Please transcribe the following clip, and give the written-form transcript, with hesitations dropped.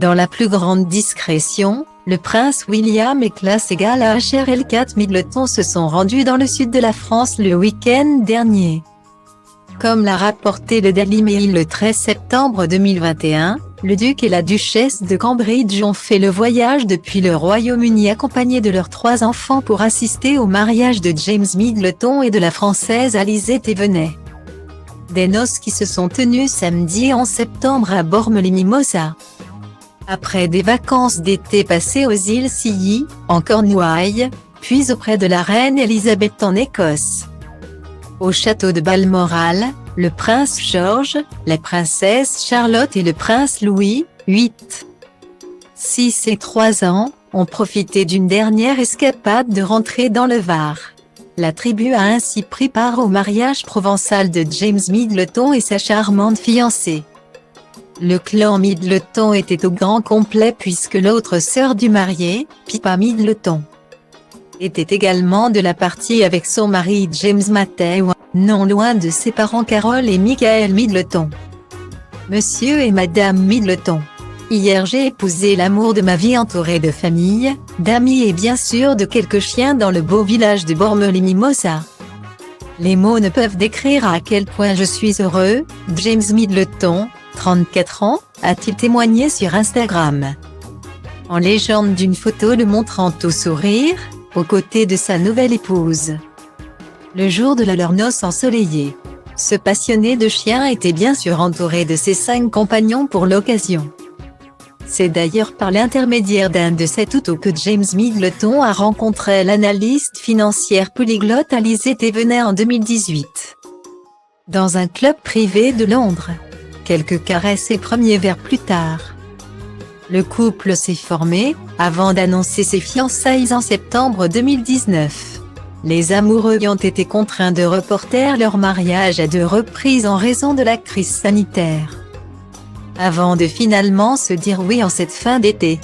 Dans la plus grande discrétion, le prince William et classe égale à HRL4 Middleton se sont rendus dans le sud de la France le week-end dernier. Comme l'a rapporté le Daily Mail le 13 septembre 2021, le duc et la duchesse de Cambridge ont fait le voyage depuis le Royaume-Uni accompagnés de leurs 3 enfants pour assister au mariage de James Middleton et de la française Alizée Thévenet. Des noces qui se sont tenues samedi 11 septembre à Bormes-les-Mimosas. Après des vacances d'été passées aux îles Scilly, en Cornouailles, puis auprès de la reine Elisabeth en Écosse. Au château de Balmoral, le prince George, la princesse Charlotte et le prince Louis, 8, 6 et 3 ans, ont profité d'une dernière escapade de rentrée dans le Var. La tribu a ainsi pris part au mariage provençal de James Middleton et sa charmante fiancée. Le clan Middleton était au grand complet puisque l'autre sœur du marié, Pippa Middleton, était également de la partie avec son mari James Matthew, non loin de ses parents Carol et Michael Middleton. Monsieur et Madame Middleton. Hier j'ai épousé l'amour de ma vie entouré de famille, d'amis et bien sûr de quelques chiens dans le beau village de Bormes-les-Mimosas. Les mots ne peuvent décrire à quel point je suis heureux, James Middleton, 34 ans, a-t-il témoigné sur Instagram. En légende d'une photo le montrant au sourire, aux côtés de sa nouvelle épouse. Le jour de leur noce ensoleillée, ce passionné de chiens était bien sûr entouré de ses 5 compagnons pour l'occasion. C'est d'ailleurs par l'intermédiaire d'un de ces toutous que James Middleton a rencontré l'analyste financière polyglotte Alizée Thévenet en 2018. Dans un club privé de Londres. Quelques caresses et premiers verres plus tard. Le couple s'est formé, avant d'annoncer ses fiançailles en septembre 2019. Les amoureux ont été contraints de reporter leur mariage à 2 reprises en raison de la crise sanitaire. Avant de finalement se dire oui en cette fin d'été.